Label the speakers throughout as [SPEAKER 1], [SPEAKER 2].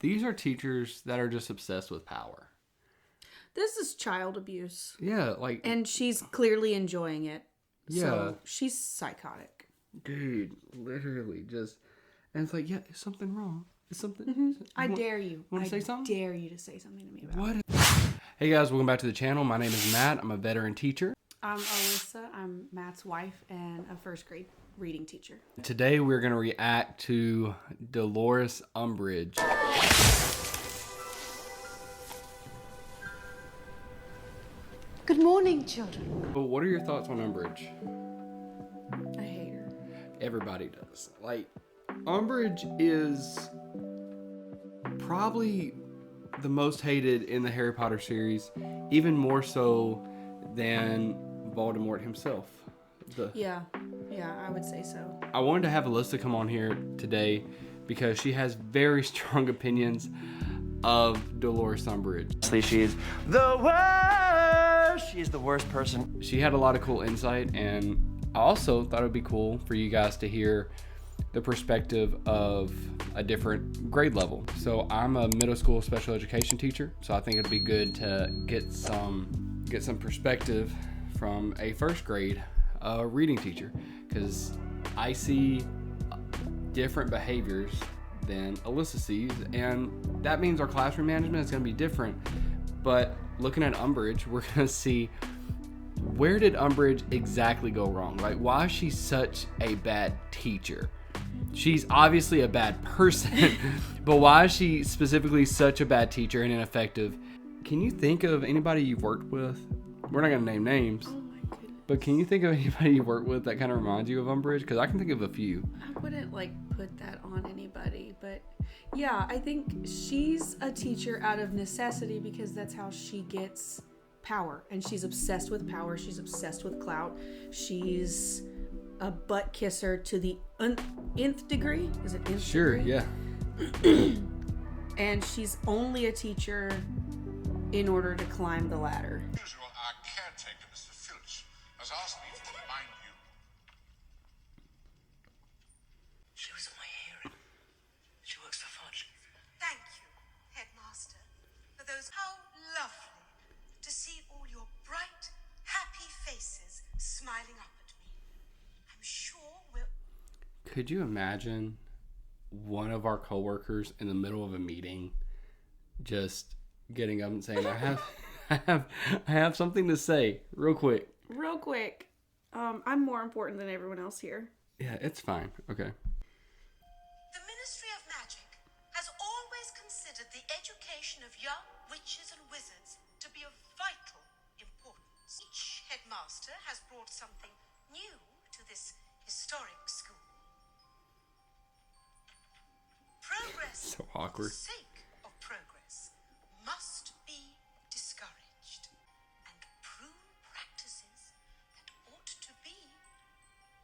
[SPEAKER 1] these are teachers that are just obsessed with power.
[SPEAKER 2] This is child abuse.
[SPEAKER 1] Yeah,
[SPEAKER 2] and she's clearly enjoying it.
[SPEAKER 1] Yeah.
[SPEAKER 2] So she's psychotic.
[SPEAKER 1] Dude, literally just... And it's like, yeah, is something wrong? Is something...
[SPEAKER 2] Mm-hmm. I dare you.
[SPEAKER 1] Want to say something?
[SPEAKER 2] I dare you to say something to me about
[SPEAKER 1] what?
[SPEAKER 2] it.
[SPEAKER 1] Hey guys, welcome back to the channel. My name is Matt. I'm a veteran teacher.
[SPEAKER 2] I'm Alyssa. I'm Matt's wife and a first grade reading teacher.
[SPEAKER 1] Today we're going to react to Dolores Umbridge.
[SPEAKER 3] Good morning, children.
[SPEAKER 1] Well, what are your thoughts on Umbridge?
[SPEAKER 2] I hate her.
[SPEAKER 1] Everybody does. Umbridge is probably the most hated in the Harry Potter series, even more so than Voldemort himself.
[SPEAKER 2] Yeah, I would say so.
[SPEAKER 1] I wanted to have Alyssa come on here today because she has very strong opinions of Dolores Umbridge.
[SPEAKER 4] She is the worst. She is the worst person.
[SPEAKER 1] She had a lot of cool insight, and I also thought it would be cool for you guys to hear the perspective of a different grade level. So I'm a middle school special education teacher, so I think it'd be good to get some perspective from a first grade reading teacher, because I see different behaviors than Alyssa sees, and that means our classroom management is going to be different. But looking at Umbridge, we're going to see, where did Umbridge exactly go wrong? Why is she such a bad teacher? She's obviously a bad person, but why is she specifically such a bad teacher and ineffective? Can you think of anybody you've worked with? We're not going to name names.
[SPEAKER 2] Oh my goodness.
[SPEAKER 1] But can you think of anybody you worked with that kind of reminds you of Umbridge? Because I can think of a few.
[SPEAKER 2] I wouldn't put that on anybody, but yeah, I think she's a teacher out of necessity because that's how she gets power, and she's obsessed with power. She's obsessed with clout. She's a butt kisser to the nth degree. Is it nth
[SPEAKER 1] Sure,
[SPEAKER 2] degree?
[SPEAKER 1] yeah.
[SPEAKER 5] And
[SPEAKER 2] she's only a teacher in order to climb the ladder.
[SPEAKER 5] Usual, our caretaker, Mr. Filch, has asked me to remind you.
[SPEAKER 6] She was my hero. She works for Fudge.
[SPEAKER 3] Thank you, Headmaster, for those. How lovely to see all your bright, happy faces smiling up at me. I'm sure we'll...
[SPEAKER 1] Could you imagine one of our coworkers in the middle of a meeting just getting up and saying, I have something to say real quick.
[SPEAKER 2] I'm more important than everyone else here.
[SPEAKER 1] Yeah, it's fine. Okay.
[SPEAKER 3] The Ministry of Magic has always considered the education of young witches and wizards to be of vital importance. Each headmaster has brought something new to this historic school. Progress
[SPEAKER 1] So awkward.
[SPEAKER 3] for the sake of progress must be discouraged, and prune practices that ought to be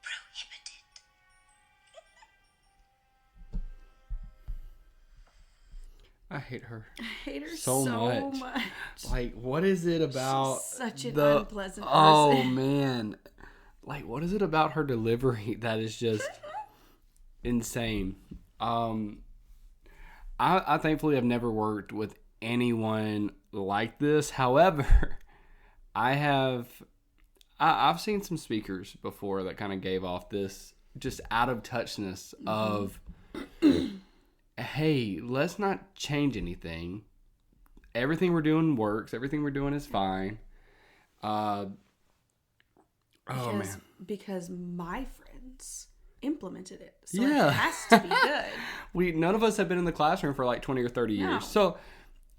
[SPEAKER 3] prohibited.
[SPEAKER 1] I hate her.
[SPEAKER 2] I hate her
[SPEAKER 1] So much. What is it about
[SPEAKER 2] She's such an unpleasant person.
[SPEAKER 1] Oh, man. What is it about her delivery that is just insane? I thankfully have never worked with anyone like this. However, I've seen some speakers before that kind of gave off this just out of touchness of, hey, let's not change anything. Everything we're doing works. Everything we're doing is fine.
[SPEAKER 2] Because my friends implemented it. So
[SPEAKER 1] Yeah.
[SPEAKER 2] it has to be good.
[SPEAKER 1] None of us have been in the classroom for 20 or 30 years.
[SPEAKER 2] No.
[SPEAKER 1] So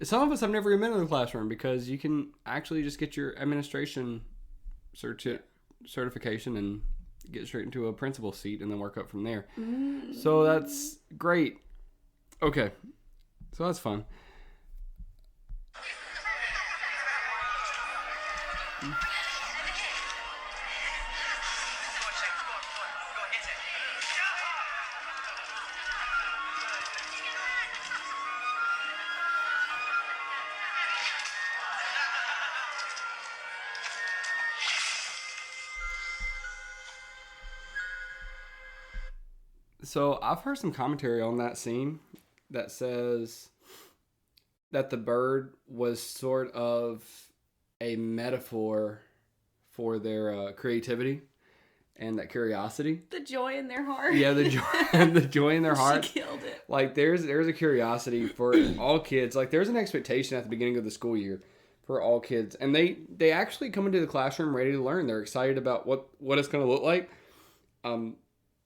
[SPEAKER 1] some of us have never even been in the classroom because you can actually just get your administration certification and get straight into a principal seat and then work up from there. So that's great. Okay. So that's fun. So I've heard some commentary on that scene that says that the bird was sort of a metaphor for their creativity and that curiosity.
[SPEAKER 2] The joy in their heart.
[SPEAKER 1] Yeah, the joy in their heart.
[SPEAKER 2] She killed it.
[SPEAKER 1] Like there's a curiosity for all kids. Like there's an expectation at the beginning of the school year for all kids, and they actually come into the classroom ready to learn. They're excited about what it's going to look like.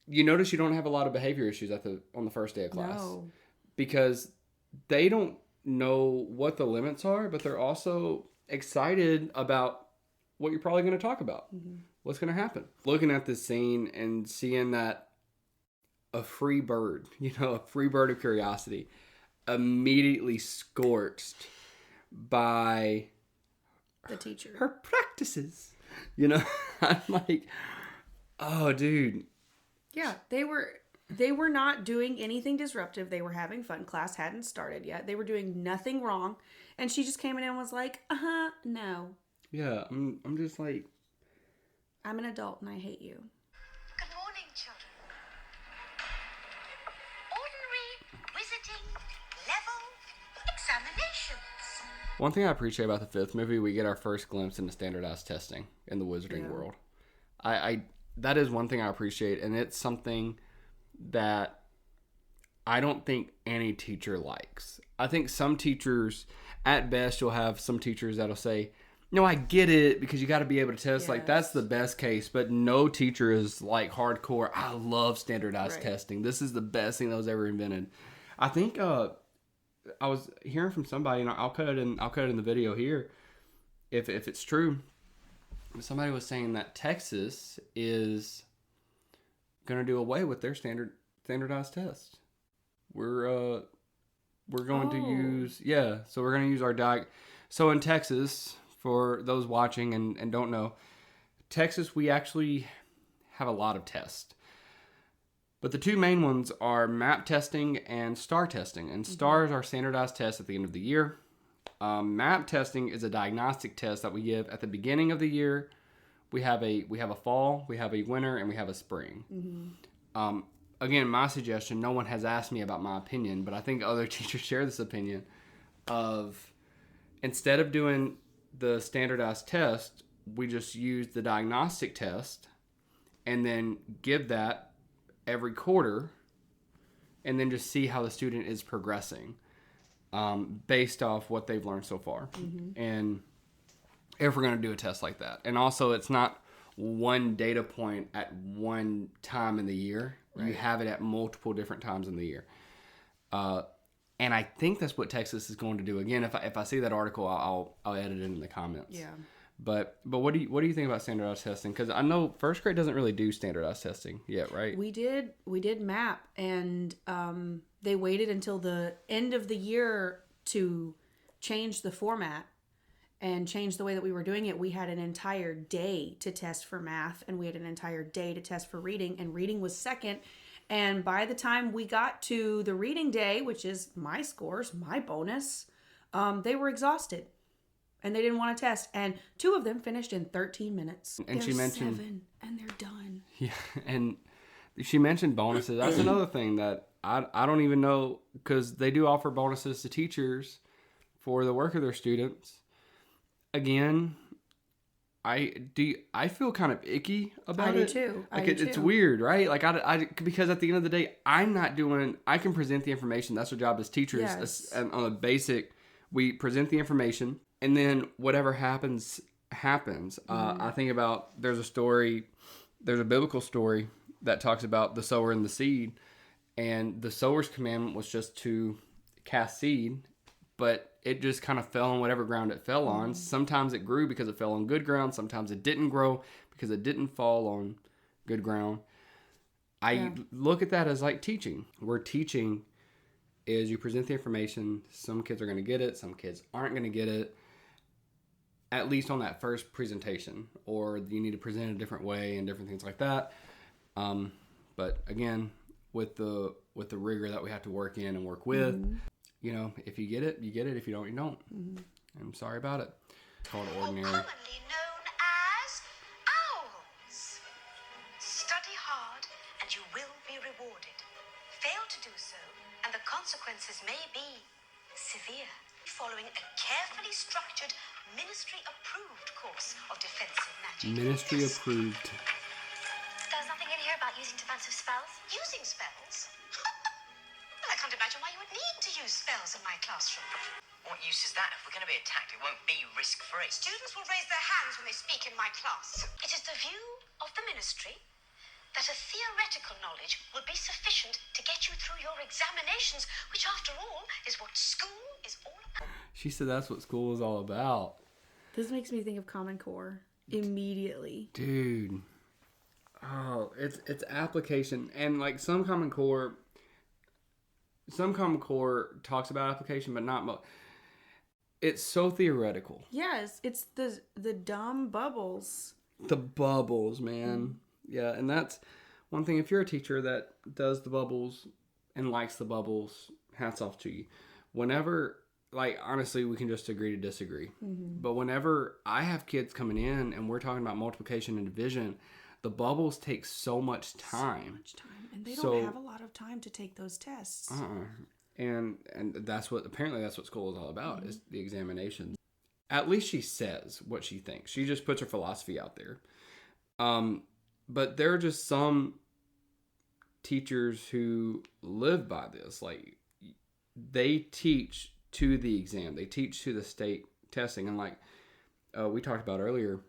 [SPEAKER 1] You notice you don't have a lot of behavior issues on the first day of class.
[SPEAKER 2] No.
[SPEAKER 1] Because they don't know what the limits are, but they're also excited about what you're probably going to talk about. Mm-hmm. What's going to happen. Looking at this scene and seeing that a free bird, a free bird of curiosity, immediately scorched by
[SPEAKER 2] the teacher.
[SPEAKER 1] Her practices. I'm like, oh, dude.
[SPEAKER 2] Yeah, they were not doing anything disruptive. They were having fun. Class hadn't started yet. They were doing nothing wrong. And she just came in and was like, no.
[SPEAKER 1] Yeah, I'm just like...
[SPEAKER 2] I'm an adult and I hate you.
[SPEAKER 3] Good morning, children. Ordinary visiting level examinations.
[SPEAKER 1] One thing I appreciate about the fifth movie, we get our first glimpse into standardized testing in the wizarding world. That is one thing I appreciate, and it's something that I don't think any teacher likes. I think some teachers, at best, you'll have some teachers that'll say, no, I get it, because you got to be able to test. Yes. Like, that's the best case, but no teacher is like hardcore, I love standardized testing. This is the best thing that was ever invented. I think I was hearing from somebody, and I'll cut it in the video here, if it's true. Somebody was saying that Texas is going to do away with their standardized test. We're going to use so we're going to use our So in Texas, for those watching and don't know, Texas, we actually have a lot of tests. But the two main ones are map testing and STAR testing. And STARs are standardized tests at the end of the year. Map testing is a diagnostic test that we give at the beginning of the year. We have a fall, we have a winter, and we have a spring. Mm-hmm. Again, my suggestion, no one has asked me about my opinion, but I think other teachers share this opinion of, instead of doing the standardized test, we just use the diagnostic test and then give that every quarter and then just see how the student is progressing. Based off what they've learned so far. Mm-hmm. And if we're going to do a test like that. And also, it's not one data point at one time in the year. Right. You have it at multiple different times in the year. And I think that's what Texas is going to do. Again, if I see that article, I'll edit it in the comments. Yeah. But what do you think about standardized testing? Because I know first grade doesn't really do standardized testing yet, right?
[SPEAKER 2] We did MAP, and they waited until the end of the year to change the format and change the way that we were doing it. We had an entire day to test for math, and we had an entire day to test for reading, and reading was second. And by the time we got to the reading day, which is my scores, my bonus, they were exhausted. And they didn't want to test. And 2 of them finished in 13 minutes.
[SPEAKER 1] And she mentioned
[SPEAKER 2] 7, and they're done.
[SPEAKER 1] Yeah, and she mentioned bonuses. That's another thing that I don't even know, because they do offer bonuses to teachers for the work of their students. Again, I feel kind of icky about it.
[SPEAKER 2] I do too.
[SPEAKER 1] Like it's weird, right? Like I because at the end of the day, I can present the information. That's our job as teachers.
[SPEAKER 2] Yes.
[SPEAKER 1] On a basic, we present the information. And then whatever happens. I think about, there's a biblical story that talks about the sower and the seed. And the sower's commandment was just to cast seed, but it just kind of fell on whatever ground it fell on. Sometimes it grew because it fell on good ground. Sometimes it didn't grow because it didn't fall on good ground. I look at that as like teaching. We're teaching is you present the information. Some kids are going to get it. Some kids aren't going to get it. At least on that first presentation, or you need to present it a different way and different things like that. But again, with the rigor that we have to work in and work with, if you get it, you get it. If you don't, you don't. Mm-hmm. I'm sorry about it. It's called ordinary.
[SPEAKER 3] Commonly known as owls. Study hard and you will be rewarded. Fail to do so and the consequences may be severe. following a carefully structured, ministry-approved course of defensive magic.
[SPEAKER 1] Ministry approved.
[SPEAKER 3] There's nothing in here about using defensive spells? Using spells? Well, I can't imagine why you would need to use spells in my classroom.
[SPEAKER 6] What use is that? If we're going to be attacked, it won't be risk-free.
[SPEAKER 3] Students will raise their hands when they speak in my class. It is the view of the ministry that a theoretical knowledge will be sufficient to get you through your examinations, which, after all, is what school is all about.
[SPEAKER 1] She said that's what school is all about.
[SPEAKER 2] This makes me think of Common Core immediately.
[SPEAKER 1] Dude. Oh, it's application. And like some Common Core talks about application, but not much. It's so theoretical.
[SPEAKER 2] Yes, it's the dumb bubbles.
[SPEAKER 1] The bubbles, man. Yeah, and that's one thing. If you're a teacher that does the bubbles and likes the bubbles, hats off to you. Whenever, like, honestly, we can just agree to disagree. But whenever I have kids coming in and we're talking about multiplication and division, the bubbles take so much time.
[SPEAKER 2] So much time. And they
[SPEAKER 1] So-
[SPEAKER 2] don't have a lot of time to take those tests.
[SPEAKER 1] And that's what school is all about, is the examinations. At least she says what she thinks. She just puts her philosophy out there. But there are just some teachers who live by this. Like, they teach to the exam. They teach to the state testing. And like we talked about earlier,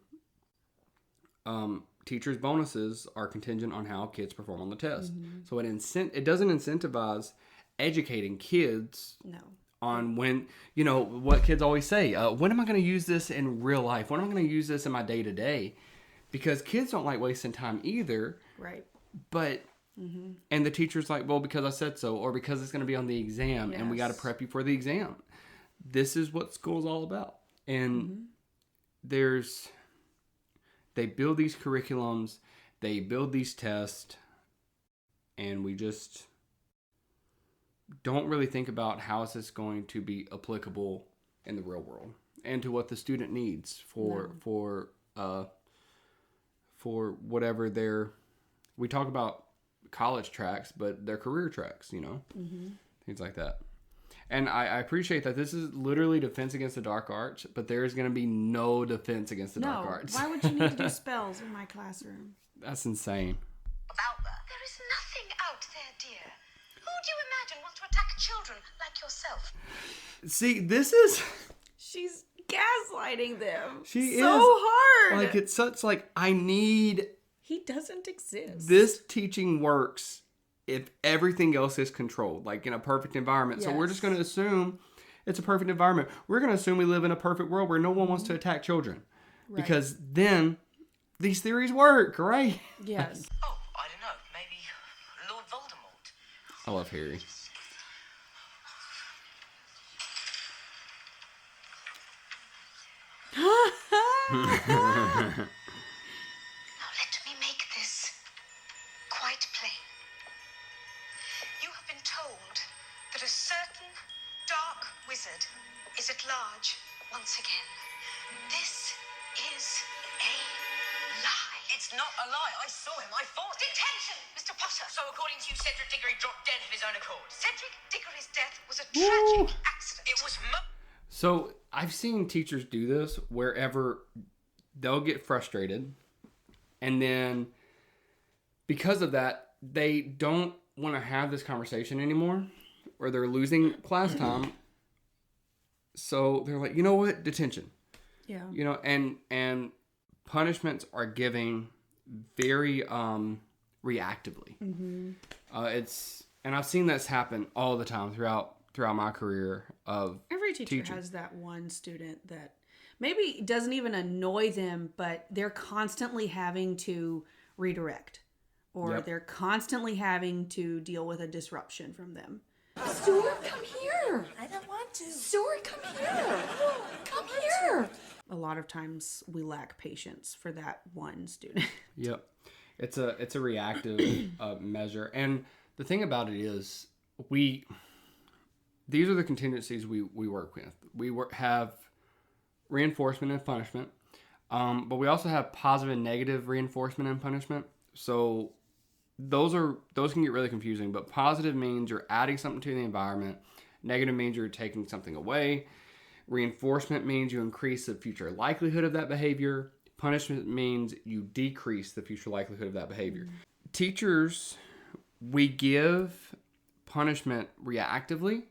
[SPEAKER 1] teachers' bonuses are contingent on how kids perform on the test. So it doesn't incentivize educating kids
[SPEAKER 2] No.
[SPEAKER 1] on when, what kids always say, when am I going to use this in real life? When am I going to use this in my day-to-day? Because kids don't like wasting time either.
[SPEAKER 2] Right.
[SPEAKER 1] But, and the teacher's like, well, because I said so, or because it's going to be on the exam, and we got to
[SPEAKER 2] Yes.
[SPEAKER 1] prep you for the exam. This is what school's all about. And they build these curriculums, they build these tests, and we just don't really think about how is this going to be applicable in the real world and to what the student needs for whatever we talk about college tracks, but they're career tracks, things like that. And I appreciate that this is literally defense against the dark arts, but there's going to be no defense against the dark arts.
[SPEAKER 2] Why would you need to do spells in my classroom?
[SPEAKER 1] That's insane.
[SPEAKER 3] About that. There is nothing out there, dear. Who do you imagine wants to attack children like yourself?
[SPEAKER 1] See, this is...
[SPEAKER 2] She's gaslighting them.
[SPEAKER 1] She
[SPEAKER 2] so
[SPEAKER 1] is.
[SPEAKER 2] hard.
[SPEAKER 1] Like, it's such like, I need...
[SPEAKER 2] He doesn't exist.
[SPEAKER 1] This teaching works if everything else is controlled, like in a perfect environment. So we're just going to assume it's a perfect environment. We're going to assume we live in a perfect world where no one wants to attack children.
[SPEAKER 2] Right.
[SPEAKER 1] Because then these theories work, right?
[SPEAKER 2] Yes.
[SPEAKER 6] Oh, I don't know. Maybe Lord Voldemort.
[SPEAKER 1] I love Harry.
[SPEAKER 3] Now let me make this quite plain. You have been told that a certain dark wizard is at large once again. This is a lie.
[SPEAKER 6] It's not a lie. I saw him. I fought him.
[SPEAKER 3] Detention, Mr. Potter.
[SPEAKER 6] So according to you, Cedric Diggory dropped dead of his own accord.
[SPEAKER 3] Cedric Diggory's death was a tragic
[SPEAKER 1] Woo.
[SPEAKER 3] accident.
[SPEAKER 6] It was
[SPEAKER 1] So I've seen teachers do this wherever they'll get frustrated, and then because of that, they don't want to have this conversation anymore, or they're losing class time. So they're like, you know what, detention.
[SPEAKER 2] Yeah.
[SPEAKER 1] And punishments are given very reactively. And I've seen this happen all the time throughout my career of
[SPEAKER 2] Every teacher
[SPEAKER 1] teaching.
[SPEAKER 2] has that one student that maybe doesn't even annoy them, but they're constantly having to redirect, or
[SPEAKER 1] Yep.
[SPEAKER 2] they're constantly having to deal with a disruption from them.
[SPEAKER 7] Stuart, come here. I don't want to. Stuart, come here. Come here.
[SPEAKER 2] A lot of times we lack patience for that one student.
[SPEAKER 1] Yep, it's a reactive measure, and the thing about it is these are the contingencies we work with. We have reinforcement and punishment, but we also have positive and negative reinforcement and punishment. So those can get really confusing. But positive means you're adding something to the environment. Negative means you're taking something away. Reinforcement means you increase the future likelihood of that behavior. Punishment means you decrease the future likelihood of that behavior. Teachers, we give punishment reactively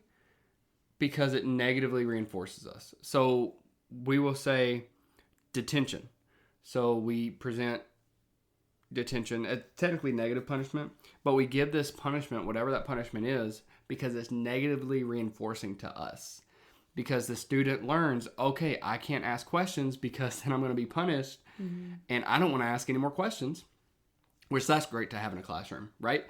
[SPEAKER 1] because it negatively reinforces us. So we will say detention. So we present detention, it's technically negative punishment, but we give this punishment, whatever that punishment is, because it's negatively reinforcing to us. Because the student learns, okay, I can't ask questions because then I'm going to be punished, and I don't want to ask any more questions, which that's great to have in a classroom, right?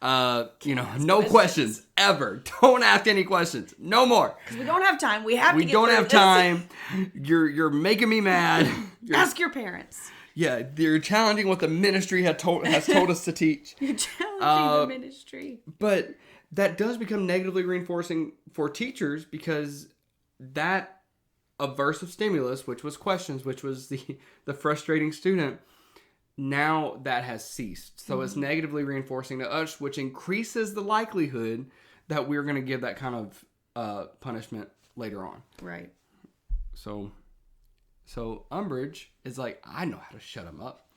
[SPEAKER 1] No questions ever. Don't ask any questions. No more.
[SPEAKER 2] Because we don't have time. We have to
[SPEAKER 1] We
[SPEAKER 2] get
[SPEAKER 1] don't
[SPEAKER 2] through
[SPEAKER 1] have
[SPEAKER 2] this.
[SPEAKER 1] time. You're making me mad.
[SPEAKER 2] Ask your parents.
[SPEAKER 1] Yeah, you're challenging what the ministry has told us to teach.
[SPEAKER 2] You're challenging the ministry.
[SPEAKER 1] But that does become negatively reinforcing for teachers because that aversive stimulus, which was questions, which was the frustrating student, now that has ceased. So it's negatively reinforcing to us, which increases the likelihood that we're going to give that kind of punishment later on.
[SPEAKER 2] Right.
[SPEAKER 1] So Umbridge is like, I know how to shut him up.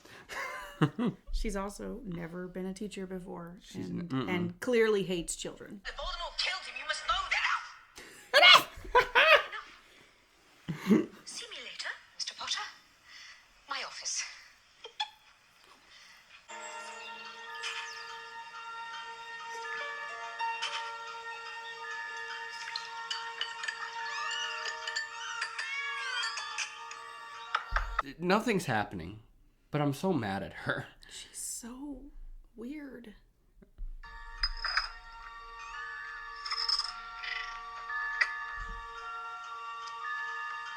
[SPEAKER 2] She's also never been a teacher before and clearly hates children.
[SPEAKER 3] If Voldemort killed him, you must know that. See me later, Mr. Potter. My office.
[SPEAKER 1] Nothing's happening, but I'm so mad at her.
[SPEAKER 2] She's so weird.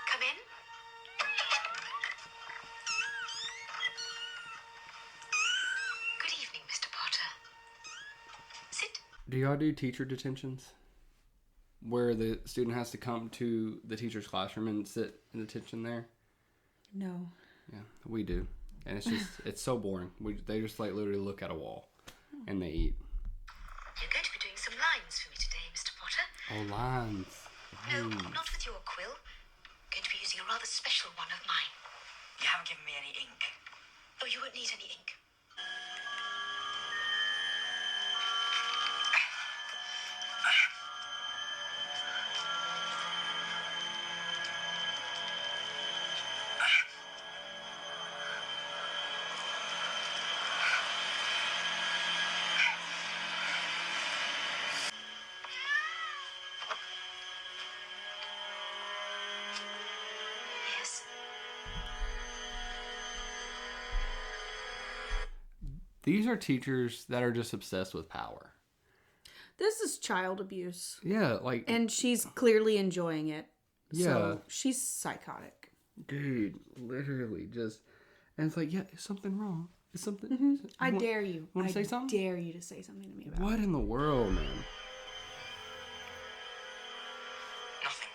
[SPEAKER 3] Come in. Good evening, Mr. Potter. Sit.
[SPEAKER 1] Do y'all do teacher detentions? Where the student has to come to the teacher's classroom and sit in detention there?
[SPEAKER 2] No.
[SPEAKER 1] Yeah, we do. And it's so boring. They just like literally look at a wall and they eat.
[SPEAKER 3] You're going to be doing some lines for me today, Mr. Potter.
[SPEAKER 1] Oh, lines.
[SPEAKER 3] No, not with your quill. Going to be using a rather special one of mine.
[SPEAKER 6] You haven't given me any ink.
[SPEAKER 3] Oh, you won't need any ink. Yes.
[SPEAKER 1] These are teachers that are just obsessed with power.
[SPEAKER 2] This is child abuse.
[SPEAKER 1] Yeah, like...
[SPEAKER 2] And she's clearly enjoying it.
[SPEAKER 1] Yeah.
[SPEAKER 2] So she's psychotic.
[SPEAKER 1] Dude, literally just... And it's like, yeah, is something wrong? Is something...
[SPEAKER 2] I dare you.
[SPEAKER 1] Want to say something?
[SPEAKER 2] I dare you to say something to me about it.
[SPEAKER 1] What in the world, man?
[SPEAKER 6] Nothing.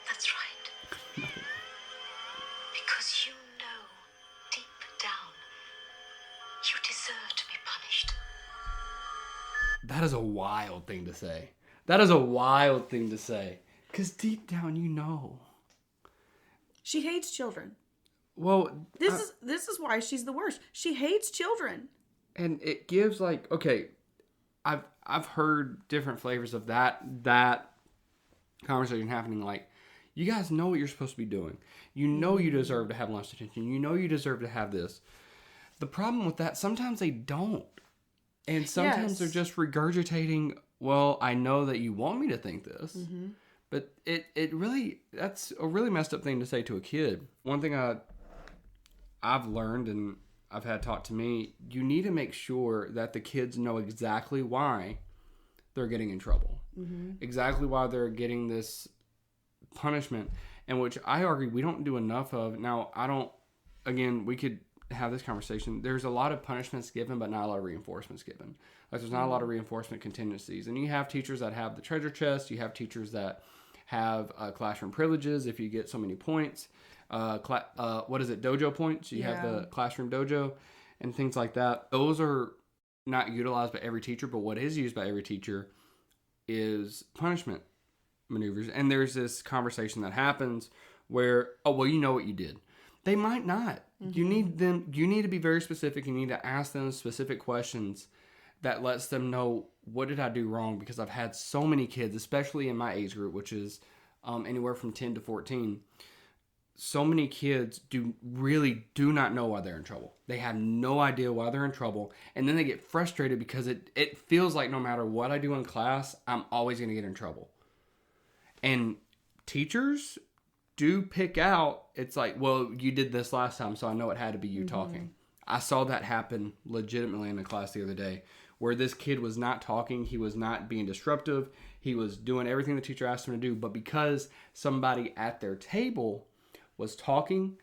[SPEAKER 3] That's right. Because you know, deep down, you deserve to be punished.
[SPEAKER 1] That is a wild thing to say. That is a wild thing to say. Because deep down, you know.
[SPEAKER 2] She hates children.
[SPEAKER 1] Well...
[SPEAKER 2] This is why she's the worst. She hates children.
[SPEAKER 1] And it gives like, okay, I've heard different flavors of that conversation happening. Like, you guys know what you're supposed to be doing. You know you deserve to have lunch detention. You know you deserve to have this. The problem with that, sometimes they don't. And sometimes
[SPEAKER 2] Yes.
[SPEAKER 1] they're just regurgitating, well, I know that you want me to think this. But it really, that's a really messed up thing to say to a kid. One thing I've learned and I've had taught to me, you need to make sure that the kids know exactly why they're getting in trouble. Exactly why they're getting this punishment. And which I argue we don't do enough of. Now, again, we could have this conversation. There's a lot of punishments given, but not a lot of reinforcements given. Like, there's not a lot of reinforcement contingencies. And you have teachers that have the treasure chest. You have teachers that have classroom privileges if you get so many points. What is it? Dojo points. You have the classroom dojo and things like that. Those are not utilized by every teacher, but what is used by every teacher is punishment. maneuvers. And there's this conversation that happens where, oh, well, you know what you did. They might not. You need to be very specific. You need to ask them specific questions that lets them know, what did I do wrong? Because I've had so many kids, especially in my age group, which is anywhere from 10 to 14. So many kids really do not know why they're in trouble. They have no idea why they're in trouble. And then they get frustrated because it feels like no matter what I do in class, I'm always going to get in trouble. And teachers do pick out, it's like, well, you did this last time, so I know it had to be you talking. I saw that happen legitimately in a class the other day where this kid was not talking. He was not being disruptive. He was doing everything the teacher asked him to do. But because somebody at their table was talking,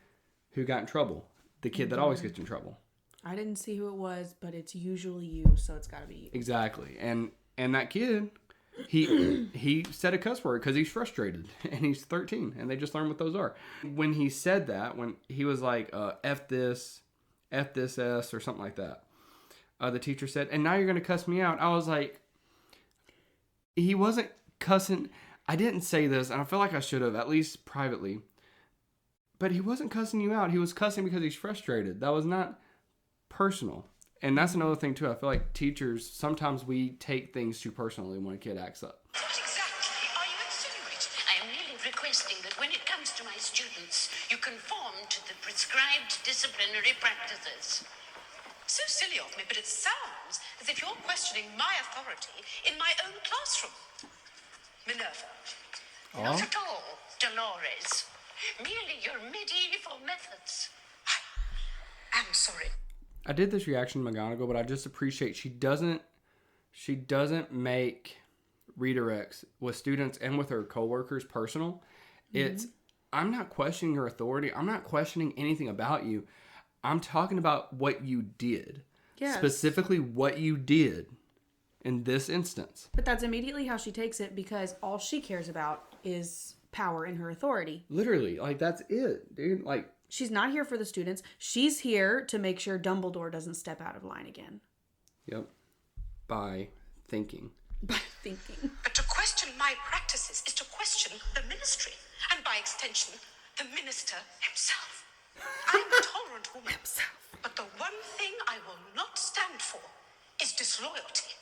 [SPEAKER 1] who got in trouble? The kid that always gets in trouble.
[SPEAKER 2] I didn't see who it was, but it's usually you, so it's got to be you.
[SPEAKER 1] Exactly. And that kid, he said a cuss word because he's frustrated, and he's 13, and they just learned what those are. When he said that, when he was like, F this S, or something like that, the teacher said, and now you're going to cuss me out. I was like, he wasn't cussing. I didn't say this, and I feel like I should have, at least privately. But he wasn't cussing you out. He was cussing because he's frustrated. That was not personal. And that's another thing, too. I feel like teachers, sometimes we take things too personally when a kid acts up.
[SPEAKER 3] What exactly are you insinuating?
[SPEAKER 6] I am merely requesting that when it comes to my students, you conform to the prescribed disciplinary practices.
[SPEAKER 3] So silly of me, but it sounds as if you're questioning my authority in my own classroom. Minerva.
[SPEAKER 6] Not at all, Dolores. Merely your medieval methods.
[SPEAKER 3] I'm sorry.
[SPEAKER 1] I did this reaction to McGonagall, but I just appreciate she doesn't make redirects with students and with her coworkers personal. It's, I'm not questioning your authority. I'm not questioning anything about you. I'm talking about what you did.
[SPEAKER 2] Yes.
[SPEAKER 1] Specifically what you did in this instance.
[SPEAKER 2] But that's immediately how she takes it, because all she cares about is power and her authority.
[SPEAKER 1] Literally, like, that's it, dude. Like,
[SPEAKER 2] she's not here for the students. She's here to make sure Dumbledore doesn't step out of line again.
[SPEAKER 1] Yep. By thinking.
[SPEAKER 2] By thinking.
[SPEAKER 3] But to question my practices is to question the ministry, and by extension, the minister himself. I'm a tolerant woman, but the one thing I will not stand for is disloyalty.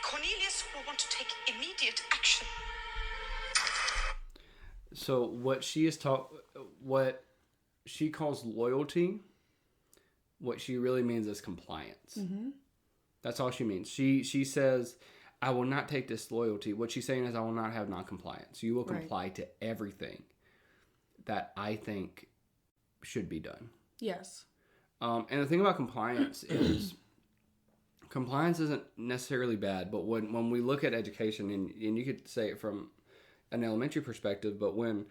[SPEAKER 3] Cornelius will want to take immediate action.
[SPEAKER 1] So what what she calls loyalty, what she really means is compliance. That's all she means. She says, I will not take disloyalty. What she's saying is, I will not have non-compliance. You will comply to everything that I think should be done.
[SPEAKER 2] Yes.
[SPEAKER 1] And the thing about compliance is, compliance isn't necessarily bad, but when we look at education, and you could say it from an elementary perspective, but when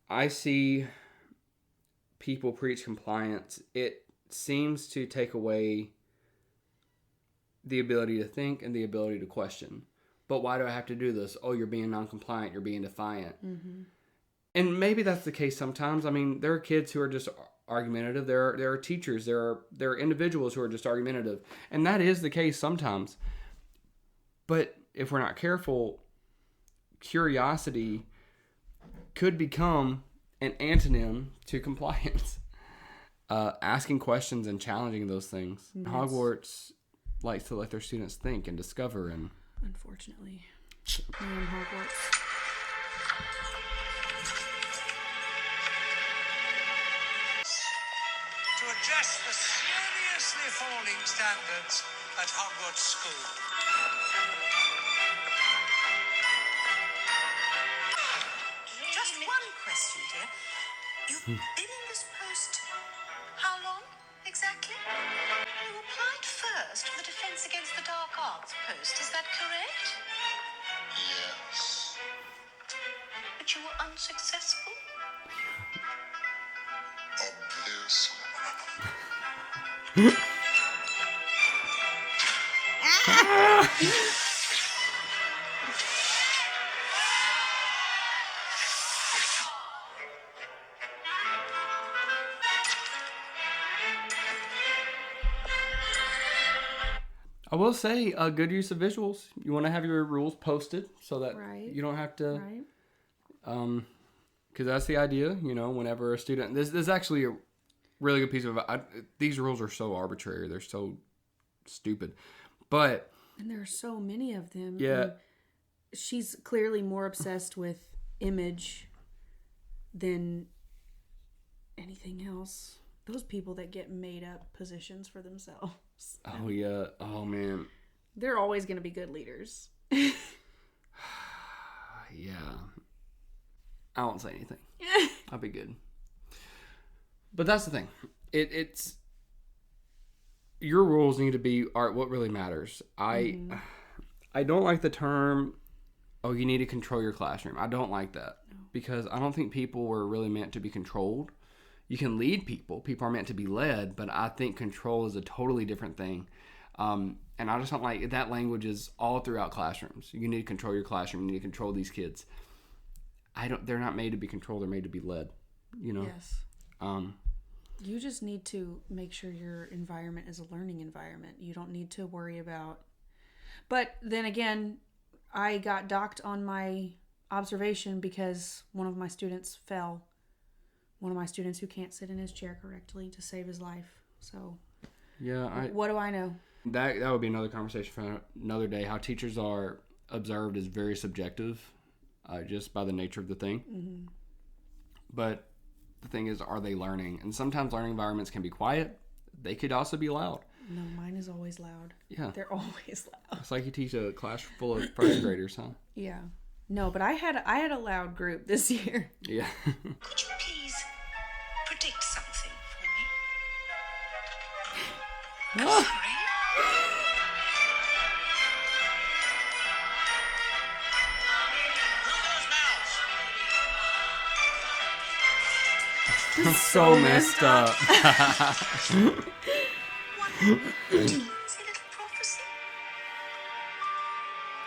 [SPEAKER 1] I see people preach compliance, it seems to take away the ability to think and the ability to question. But why do I have to do this? Oh, you're being non-compliant, you're being defiant. And maybe that's the case sometimes. I mean, there are kids who are just argumentative. There are teachers. There are individuals who are just argumentative. And that is the case sometimes. But if we're not careful, curiosity could become an antonym to compliance. Asking questions and challenging those things. Yes. Hogwarts likes to let their students think and discover. And
[SPEAKER 2] unfortunately, we're in Hogwarts.
[SPEAKER 8] To address the seriously falling standards at Hogwarts School.
[SPEAKER 3] Just one question, dear. You've been in this post how long exactly? You applied first for the Defense Against the Dark Arts post, is that correct?
[SPEAKER 5] Yes.
[SPEAKER 3] But you were unsuccessful?
[SPEAKER 5] Obviously.
[SPEAKER 1] I will say a good use of visuals. You want to have your rules posted so that you don't have to, because that's the idea. Whenever a student, this is actually a really good piece of. These rules are so arbitrary. They're so stupid, and
[SPEAKER 2] there are so many of them.
[SPEAKER 1] Yeah,
[SPEAKER 2] and she's clearly more obsessed with image than anything else. Those people that get made up positions for themselves.
[SPEAKER 1] Oh yeah. Oh man.
[SPEAKER 2] They're always going to be good leaders.
[SPEAKER 1] Yeah. I won't say anything. I'll be good. But that's the thing. It's your rules need to be what really matters. I don't like the term, you need to control your classroom. I don't like that because I don't think people were really meant to be controlled. You can lead people. People are meant to be led, but I think control is a totally different thing. And I just don't like that language is all throughout classrooms. You need to control your classroom. You need to control these kids. They're not made to be controlled. They're made to be led,
[SPEAKER 2] Yes. You just need to make sure your environment is a learning environment. You don't need to worry about... But then again, I got docked on my observation because one of my students fell. One of my students who can't sit in his chair correctly to save his life. So,
[SPEAKER 1] yeah,
[SPEAKER 2] what do I know?
[SPEAKER 1] That would be another conversation for another day. How teachers are observed is very subjective, just by the nature of the thing. Mm-hmm. But the thing is, are they learning? And sometimes learning environments can be quiet. They could also be loud.
[SPEAKER 2] No, mine is always loud.
[SPEAKER 1] Yeah.
[SPEAKER 2] They're always loud.
[SPEAKER 1] It's like you teach a class full of first graders, huh?
[SPEAKER 2] Yeah. No, but I had a loud group this year.
[SPEAKER 1] Yeah.
[SPEAKER 6] Could you please predict something for me?
[SPEAKER 1] Oh.
[SPEAKER 6] Who goes
[SPEAKER 1] So messed up.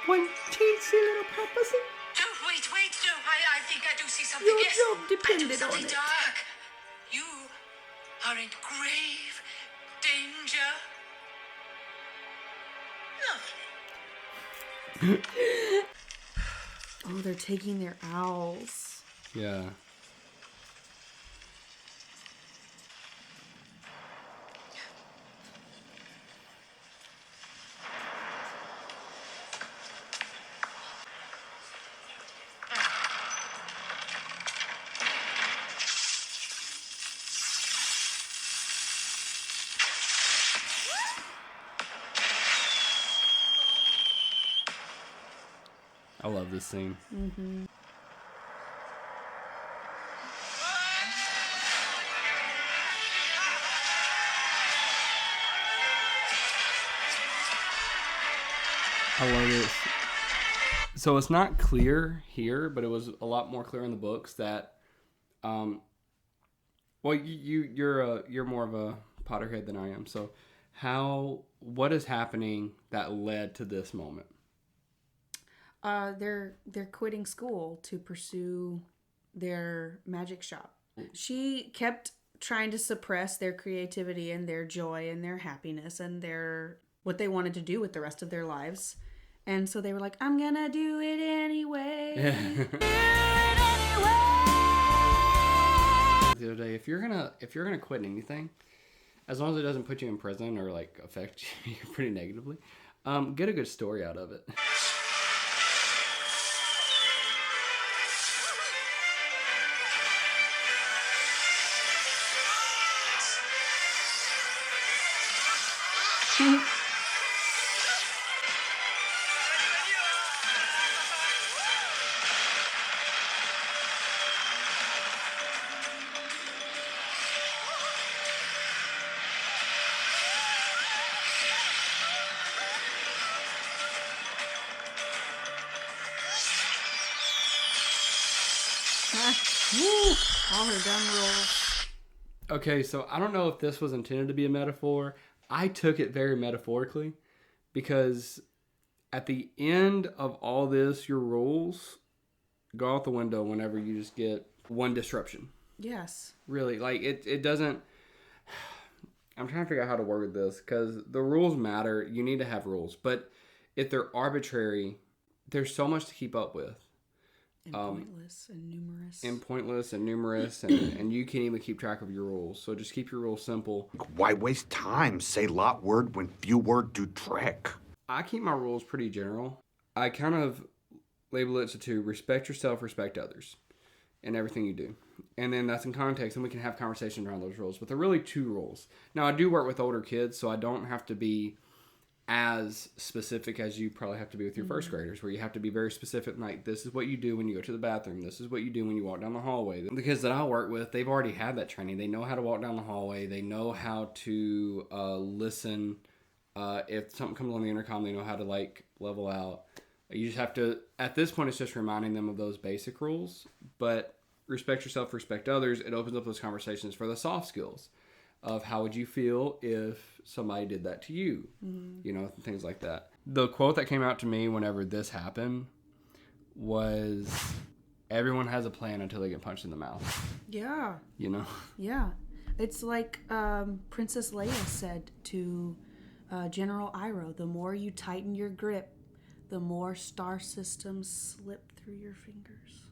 [SPEAKER 1] One teensy little prophecy.
[SPEAKER 6] Wait, no, I think I do see something.
[SPEAKER 2] Your
[SPEAKER 6] Yes,
[SPEAKER 2] job
[SPEAKER 6] I do
[SPEAKER 2] depended
[SPEAKER 6] something
[SPEAKER 2] on it.
[SPEAKER 6] dark. You are in grave danger. Lovely.
[SPEAKER 2] Oh, they're taking their owls.
[SPEAKER 1] Yeah. I love this scene.
[SPEAKER 2] Mm-hmm.
[SPEAKER 1] I love this. So it's not clear here, but it was a lot more clear in the books that, well, you're more of a Potterhead than I am. So what is happening that led to this moment?
[SPEAKER 2] They're quitting school to pursue their magic shop. She kept trying to suppress their creativity and their joy and their happiness and what they wanted to do with the rest of their lives. And so they were like, I'm gonna do it anyway.
[SPEAKER 1] The other day, if you're gonna quit anything, as long as it doesn't put you in prison or like affect you pretty negatively, get a good story out of it.
[SPEAKER 2] All her dumb rules.
[SPEAKER 1] Okay, so I don't know if this was intended to be a metaphor. I took it very metaphorically because at the end of all this, your rules go out the window whenever you just get one disruption.
[SPEAKER 2] Yes.
[SPEAKER 1] Really, like it doesn't... I'm trying to figure out how to word this because the rules matter. You need to have rules. But if they're arbitrary, there's so much to keep up with.
[SPEAKER 2] And pointless and numerous.
[SPEAKER 1] And you can't even keep track of your rules. So just keep your rules simple.
[SPEAKER 9] Why waste time? Say lot word when few word do trick.
[SPEAKER 1] I keep my rules pretty general. I kind of label it to respect yourself, respect others in everything you do. And then that's in context, and we can have conversations around those rules. But they're really 2 rules. Now, I do work with older kids, so I don't have to be as specific as you probably have to be with your first graders, where you have to be very specific, like, this is what you do when you go to the bathroom. This is what you do when you walk down the hallway. The kids that I work with, they've already had that training. They know how to walk down the hallway. They know how to listen. If something comes on the intercom, they know how to, like, level out. You just have to, at this point, it's just reminding them of those basic rules. But respect yourself, respect others. It opens up those conversations for the soft skills of how would you feel if somebody did that to you, you know, things like that. The quote that came out to me whenever this happened was, everyone has a plan until they get punched in the mouth.
[SPEAKER 2] Yeah.
[SPEAKER 1] You know?
[SPEAKER 2] Yeah. It's like Princess Leia said to General Iroh, the more you tighten your grip, the more star systems slip through your fingers.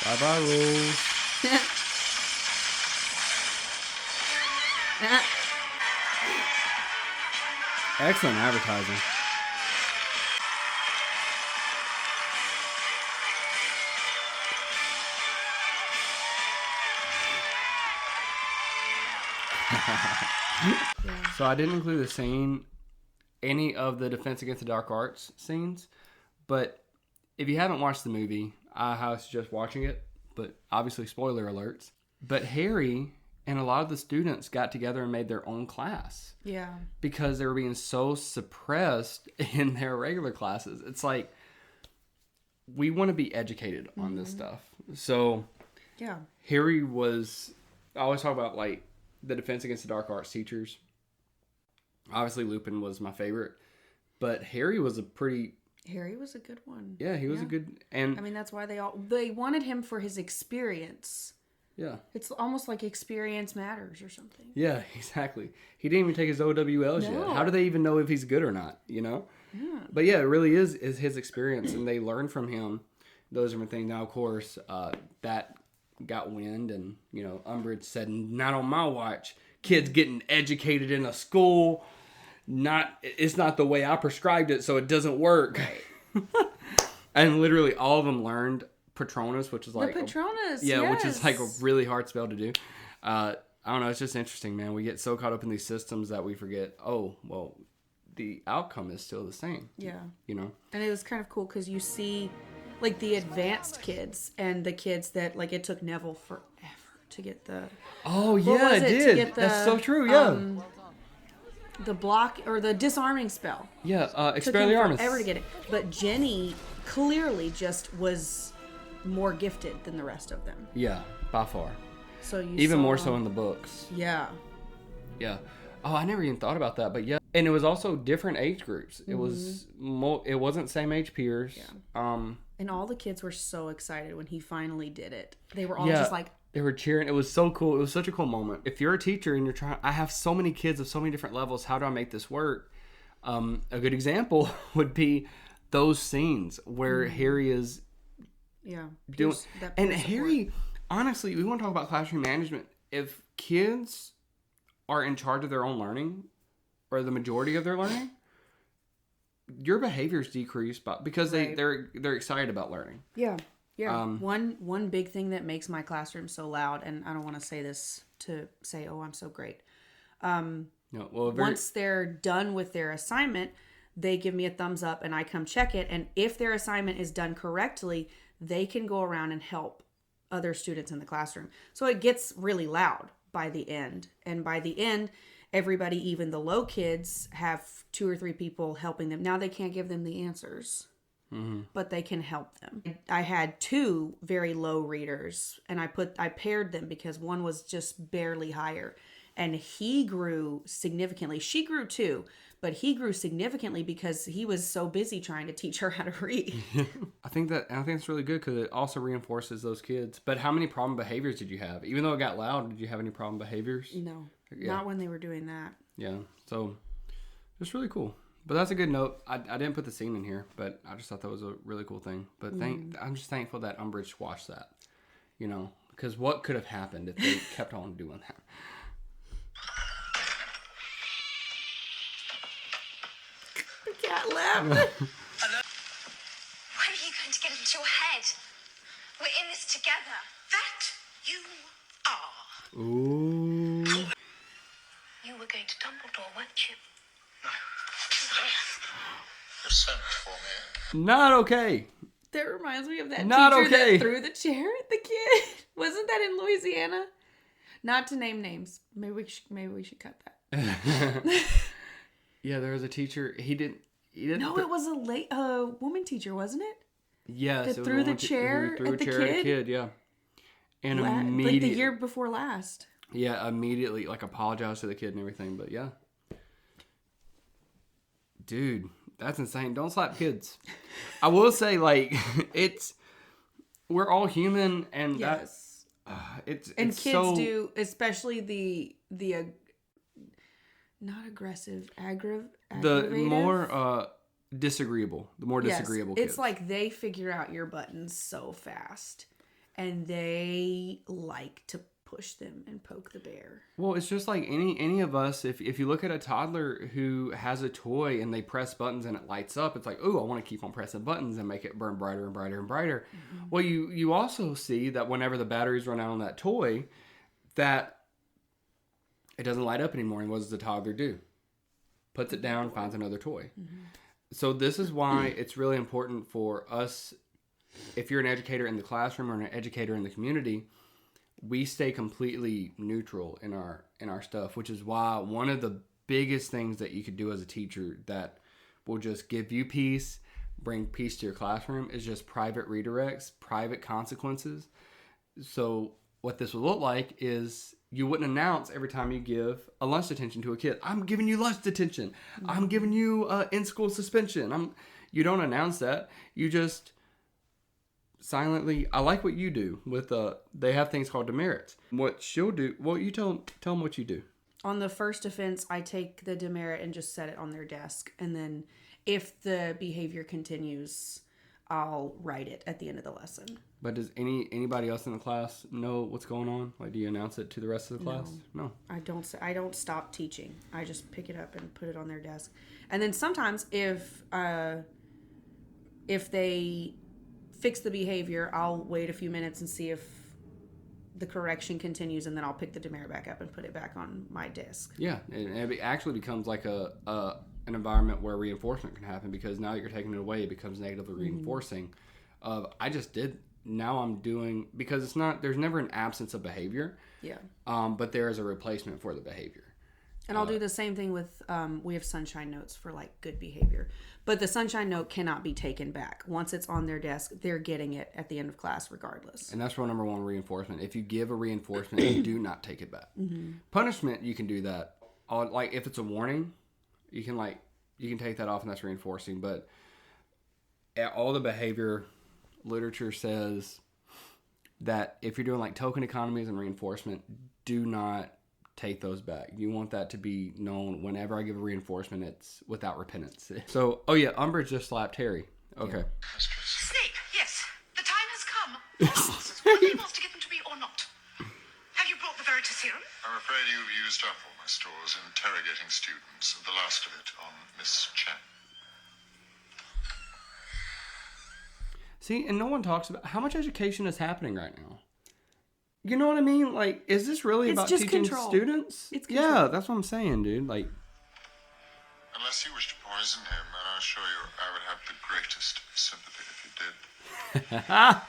[SPEAKER 1] Bye-bye rules. Excellent advertising. So I didn't include any of the Defense Against the Dark Arts scenes, but if you haven't watched the movie, I highly suggest watching it, but obviously spoiler alerts. But Harry and a lot of the students got together and made their own class.
[SPEAKER 2] Yeah.
[SPEAKER 1] Because they were being so suppressed in their regular classes. It's like, we want to be educated on this stuff. So,
[SPEAKER 2] yeah.
[SPEAKER 1] Harry was, I always talk about, like, the Defense Against the Dark Arts teachers. Obviously, Lupin was my favorite, but Harry was a good one. Yeah, he was a good, and
[SPEAKER 2] I mean, that's why they wanted him for his experience.
[SPEAKER 1] Yeah.
[SPEAKER 2] It's almost like experience matters or something.
[SPEAKER 1] Yeah, exactly. He didn't even take his OWLs yet. How do they even know if he's good or not, you know?
[SPEAKER 2] Yeah.
[SPEAKER 1] But yeah, it really is his experience, and they learn from him those different things. Now, of course, that got wind, and, you know, Umbridge said, not on my watch. Kids getting educated in a school. It's not the way I prescribed it, so it doesn't work. Right. And literally all of them learned Patronus, which is like...
[SPEAKER 2] The Patronus,
[SPEAKER 1] yes. Which is like a really hard spell to do. I don't know, it's just interesting, man. We get so caught up in these systems that we forget, oh, well, the outcome is still the same.
[SPEAKER 2] Yeah.
[SPEAKER 1] You know?
[SPEAKER 2] And it was kind of cool because you see, like, the advanced kids and the kids that, like, it took Neville forever to get the...
[SPEAKER 1] Oh, yeah, it did. That's so true, yeah.
[SPEAKER 2] The block or the disarming spell.
[SPEAKER 1] Yeah,
[SPEAKER 2] took
[SPEAKER 1] Expelliarmus.
[SPEAKER 2] him forever to get it. But Jenny clearly just was more gifted than the rest of them.
[SPEAKER 1] Yeah, by far.
[SPEAKER 2] So you
[SPEAKER 1] even
[SPEAKER 2] saw...
[SPEAKER 1] more so in the books.
[SPEAKER 2] Yeah.
[SPEAKER 1] Yeah. Oh, I never even thought about that, but yeah. And it was also different age groups. It it wasn't same age peers.
[SPEAKER 2] Yeah. And all the kids were so excited when he finally did it. They were all just like...
[SPEAKER 1] They were cheering. It was so cool. It was such a cool moment. If you're a teacher and you're trying... I have so many kids of so many different levels. How do I make this work? A good example would be those scenes where Harry is...
[SPEAKER 2] Yeah.
[SPEAKER 1] Doing... And Harry... Honestly, we want to talk about classroom management. If kids are in charge of their own learning, or the majority of their learning, your behaviors decrease because they're excited about learning.
[SPEAKER 2] Yeah. Yeah. One big thing that makes my classroom so loud, and I don't want to say this to say, oh, I'm so great. Once they're done with their assignment, they give me a thumbs up and I come check it. And if their assignment is done correctly, they can go around and help other students in the classroom. So it gets really loud by the end. And by the end, everybody, even the low kids, have 2 or 3 people helping them. Now they can't give them the answers, but they can help them. I had 2 very low readers, and I paired them because one was just barely higher. And he grew significantly. She grew too, but he grew significantly because he was so busy trying to teach her how to read.
[SPEAKER 1] I think it's really good because it also reinforces those kids. But how many problem behaviors did you have? Even though it got loud, did you have any problem behaviors?
[SPEAKER 2] No,
[SPEAKER 1] Yeah.
[SPEAKER 2] not when they were doing that.
[SPEAKER 1] Yeah, so it's really cool. But that's a good note. I didn't put the scene in here, but I just thought that was a really cool thing. But I'm just thankful that Umbridge squashed that, you know, because what could have happened if they kept on doing that?
[SPEAKER 2] The cat left.
[SPEAKER 6] When are you going to get it into your head? We're in this together.
[SPEAKER 3] That you are.
[SPEAKER 1] Ooh.
[SPEAKER 6] You were going to Dumbledore, weren't you?
[SPEAKER 5] No. You sent for me.
[SPEAKER 1] Not okay.
[SPEAKER 2] That reminds me of that
[SPEAKER 1] Not
[SPEAKER 2] teacher
[SPEAKER 1] okay.
[SPEAKER 2] that threw the chair at the kid. Wasn't that in Louisiana? Not to name names. Maybe we should cut that.
[SPEAKER 1] Yeah, there was a teacher. He didn't.
[SPEAKER 2] No, it was a woman teacher, wasn't it?
[SPEAKER 1] Yes,
[SPEAKER 2] That
[SPEAKER 1] it was
[SPEAKER 2] threw
[SPEAKER 1] a
[SPEAKER 2] the
[SPEAKER 1] woman
[SPEAKER 2] chair
[SPEAKER 1] who threw
[SPEAKER 2] at
[SPEAKER 1] a
[SPEAKER 2] the
[SPEAKER 1] chair at a
[SPEAKER 2] kid?
[SPEAKER 1] kid. Yeah, and
[SPEAKER 2] Like
[SPEAKER 1] immediately,
[SPEAKER 2] the year before last.
[SPEAKER 1] yeah, immediately like apologized to the kid and everything. But yeah, dude, that's insane. Don't slap kids. I will say, like, we're all human, and
[SPEAKER 2] Yes.
[SPEAKER 1] it's
[SPEAKER 2] And
[SPEAKER 1] it's
[SPEAKER 2] kids
[SPEAKER 1] so,
[SPEAKER 2] do, especially the not aggressive,
[SPEAKER 1] the
[SPEAKER 2] aggravative.
[SPEAKER 1] more disagreeable, the more
[SPEAKER 2] Yes,
[SPEAKER 1] disagreeable
[SPEAKER 2] it's
[SPEAKER 1] kids.
[SPEAKER 2] like they figure out your buttons so fast, and they like to push them and poke the bear.
[SPEAKER 1] Well, it's just like any of us. If you look at a toddler who has a toy and they press buttons and it lights up, it's like, oh, I want to keep on pressing buttons and make it burn brighter and brighter and brighter. Mm-hmm. Well, you also see that whenever the batteries run out on that toy, that it doesn't light up anymore. And what does the toddler do? Puts it down, finds another toy. Mm-hmm. So this is why it's really important for us, if you're an educator in the classroom or an educator in the community, we stay completely neutral in our stuff, which is why one of the biggest things that you could do as a teacher that will just give you peace, bring peace to your classroom, is just private redirects, private consequences. So what this would look like is you wouldn't announce every time you give a lunch detention to a kid, I'm giving you lunch detention. I'm giving you in-school suspension. You don't announce that. You just silently, I like what you do with they have things called demerits. What she'll do, well, you tell them what you do.
[SPEAKER 2] On the first offense, I take the demerit and just set it on their desk, and then if the behavior continues, I'll write it at the end of the lesson.
[SPEAKER 1] But does anybody else in the class know what's going on? Like, do you announce it to the rest of the class? No.
[SPEAKER 2] I don't stop teaching. I just pick it up and put it on their desk. And then sometimes if they fix the behavior, I'll wait a few minutes and see if the correction continues, and then I'll pick the demerit back up and put it back on my desk. Yeah, and it actually becomes like an environment where reinforcement can happen, because now that you're taking it away, it becomes negatively reinforcing. I just did, now I'm doing, because it's not, there's never an absence of behavior. Yeah. But there is a replacement for the behavior. And I'll do the same thing with, we have sunshine notes for like good behavior. But the sunshine note cannot be taken back. Once it's on their desk, they're getting it at the end of class regardless. And that's rule number one, reinforcement. If you give a reinforcement, you do not take it back. Mm-hmm. Punishment, you can do that. Like if it's a warning, you can take that off and that's reinforcing. But all the behavior literature says that if you're doing like token economies and reinforcement, do not take those back. You want that to be known whenever I give a reinforcement, it's without repentance. So, oh yeah, Umbridge just slapped Harry. Okay.
[SPEAKER 3] Yeah. Snape, yes. The time has come. Whether he wants to give them to me or not. Have you brought the Veritaserum?
[SPEAKER 5] I'm afraid you've used up all my stores interrogating students, the last of it on Miss Chen.
[SPEAKER 1] See, and no one talks about how much education is happening right now. You know what I mean? Like, is this really about teaching students? It's control. Yeah, that's what I'm saying, dude. Like,
[SPEAKER 5] unless you wish to poison him, and I assure you I would have the greatest sympathy if you did. I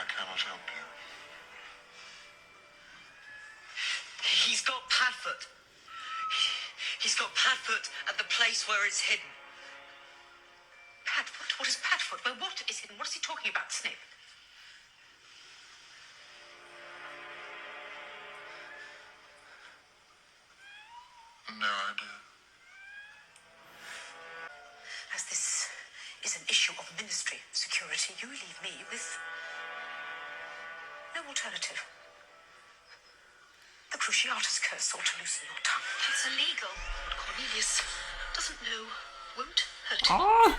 [SPEAKER 5] cannot help you.
[SPEAKER 10] He's got Padfoot. He's got Padfoot at the place where it's hidden.
[SPEAKER 3] Padfoot? What is Padfoot? Well, what is hidden? What is he talking about, Snape?
[SPEAKER 5] No idea.
[SPEAKER 10] is an issue of ministry security. You leave me with no alternative. The Cruciatus curse ought to loosen your tongue.
[SPEAKER 6] It's illegal.
[SPEAKER 10] But Cornelius doesn't know, won't hurt him.
[SPEAKER 1] Ah!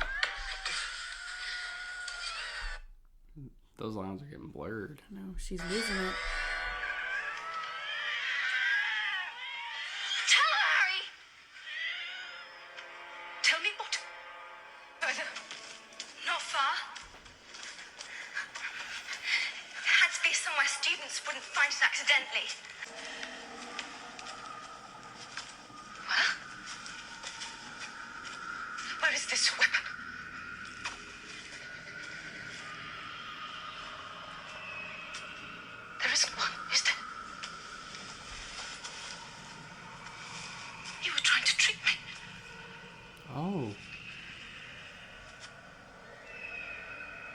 [SPEAKER 1] Those lines are getting blurred.
[SPEAKER 2] No, she's losing it.
[SPEAKER 6] Tell her, Harry!
[SPEAKER 10] Tell me what?
[SPEAKER 6] Not far. Had to be somewhere students wouldn't find it accidentally.
[SPEAKER 10] Where is this weapon? There isn't one, is there? You were trying to trick me.
[SPEAKER 1] Oh.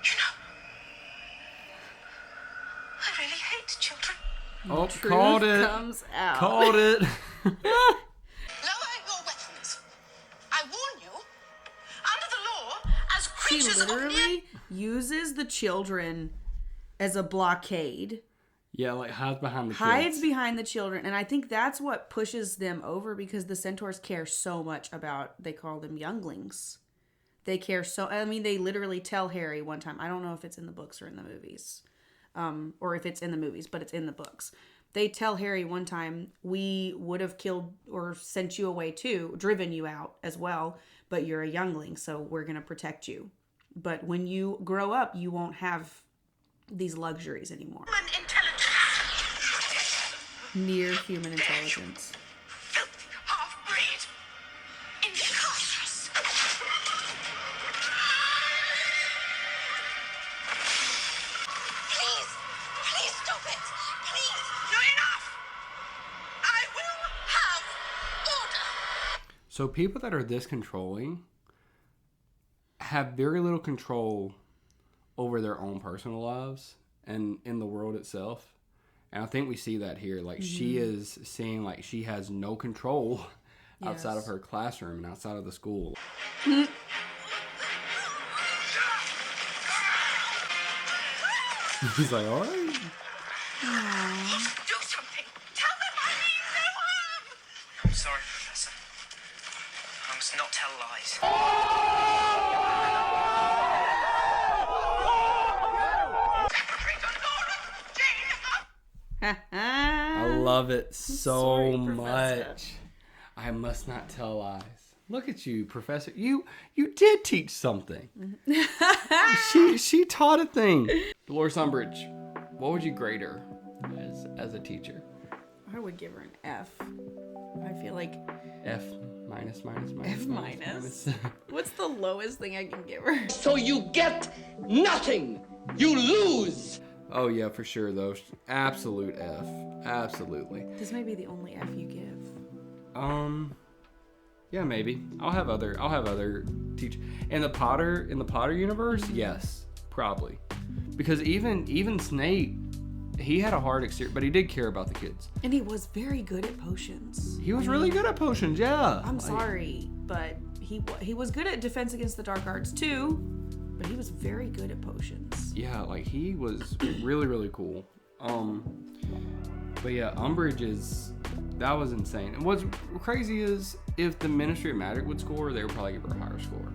[SPEAKER 10] You know, I really hate children.
[SPEAKER 1] Oh,
[SPEAKER 2] Truth
[SPEAKER 1] called it.
[SPEAKER 2] comes out.
[SPEAKER 1] Called it.
[SPEAKER 3] Lower your weapons. I warn you, under the law, as
[SPEAKER 2] She
[SPEAKER 3] creatures of
[SPEAKER 2] literally uses the children as a blockade.
[SPEAKER 1] Yeah, like hides behind the
[SPEAKER 2] Hides
[SPEAKER 1] kids.
[SPEAKER 2] behind the children. And I think that's what pushes them over, because the centaurs care so much about, they call them younglings. They care so, I mean, they literally tell Harry one time, I don't know if it's in the books or in the movies, or if it's in the movies, but it's in the books. They tell Harry one time, we would have killed or sent you away too, driven you out as well, but you're a youngling, so we're going to protect you. But when you grow up, you won't have these luxuries anymore. Near human intelligence.
[SPEAKER 6] Filthy half-breed. Incautious.
[SPEAKER 3] Please stop it! Please! No, enough! I will have order!
[SPEAKER 1] So people that are this controlling have very little control over their own personal lives and in the world itself. And I think we see that here. Like, she is seeing like she has no control outside of her classroom and outside of the school. He's like, all right.
[SPEAKER 6] Do something. Tell them I mean no harm.
[SPEAKER 10] I'm sorry, Professor. I must not tell lies.
[SPEAKER 1] I love it so
[SPEAKER 2] Sorry, Professor.
[SPEAKER 1] much. I must not tell lies. Look at you, Professor. You did teach something. she taught a thing. Dolores Umbridge, what would you grade her as a teacher?
[SPEAKER 2] I would give her an F. I feel like
[SPEAKER 1] F minus.
[SPEAKER 2] F minus. What's the lowest thing I can give her?
[SPEAKER 11] So you get nothing. You lose.
[SPEAKER 1] Oh yeah, for sure though. Absolute F. Absolutely.
[SPEAKER 2] This may be the only F you give.
[SPEAKER 1] Yeah, maybe. I'll have other teach in the Potter universe. Yes, probably, because even Snape, he had a hard exterior, but he did care about the kids.
[SPEAKER 2] And he was very good at potions.
[SPEAKER 1] He was really good at potions. Yeah.
[SPEAKER 2] I'm sorry, but he was good at defense against the dark arts too. But he was very good at potions.
[SPEAKER 1] Yeah, like he was really, really cool. But yeah, Umbridge that was insane. And what's crazy is if the Ministry of Magic would score, they would probably give her a higher score.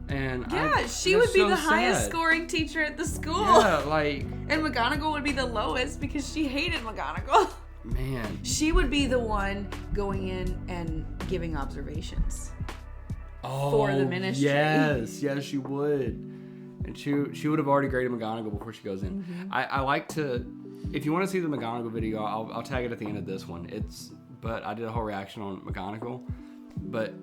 [SPEAKER 1] And
[SPEAKER 2] yeah, she would be the highest scoring teacher at the school.
[SPEAKER 1] Yeah, like.
[SPEAKER 2] And McGonagall would be the lowest because she hated McGonagall.
[SPEAKER 1] Man.
[SPEAKER 2] She would be the one going in and giving observations. For the ministry.
[SPEAKER 1] Yes, she would. And she would have already graded McGonagall before she goes in. I like to, if you want to see the McGonagall video, I'll tag it at the end of this one. But I did a whole reaction on McGonagall. But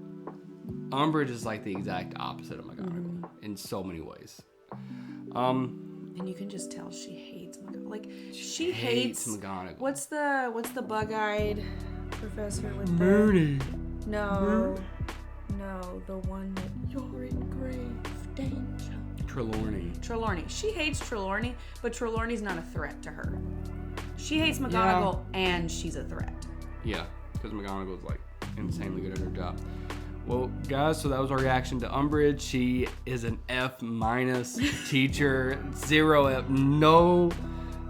[SPEAKER 1] Umbridge is like the exact opposite of McGonagall in so many ways.
[SPEAKER 2] And you can just tell she hates McGonagall. Like she hates
[SPEAKER 1] McGonagall.
[SPEAKER 2] What's the bug-eyed professor with
[SPEAKER 1] Mooney?
[SPEAKER 2] No, the one that you're in grave danger. Trelawney. She hates Trelawney, but Trelawney's not a threat to her. She hates McGonagall, and she's a threat.
[SPEAKER 1] Yeah, because McGonagall's like insanely good at her job. Well, guys, so that was our reaction to Umbridge. She is an F- teacher, 0 F, no,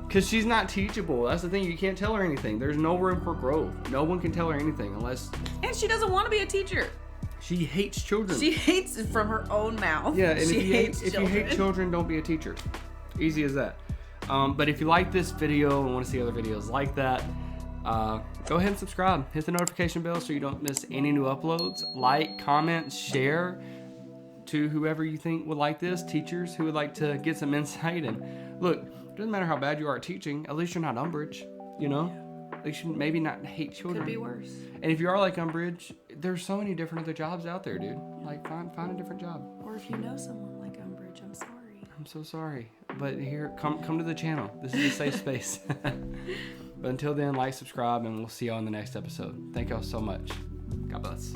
[SPEAKER 1] because she's not teachable. That's the thing. You can't tell her anything. There's no room for growth. No one can tell her anything unless.
[SPEAKER 2] And she doesn't want to be a teacher.
[SPEAKER 1] She hates children.
[SPEAKER 2] She hates it from her own mouth.
[SPEAKER 1] Yeah, and
[SPEAKER 2] if
[SPEAKER 1] you hate children, don't be a teacher. Easy as that. But if you like this video and want to see other videos like that, go ahead and subscribe. Hit the notification bell so you don't miss any new uploads. Like, comment, share to whoever you think would like this. Teachers who would like to get some insight. And look, it doesn't matter how bad you are at teaching. At least you're not Umbridge, you know? At least you maybe not hate children.
[SPEAKER 2] Could be worse.
[SPEAKER 1] And if you are like Umbridge, there's so many different other jobs out there, dude. Like, find a different job.
[SPEAKER 2] Or if you know someone like Umbridge, I'm sorry.
[SPEAKER 1] I'm so sorry. But here, come to the channel. This is a safe space. But until then, like, subscribe, and we'll see y'all in the next episode. Thank y'all so much. God bless.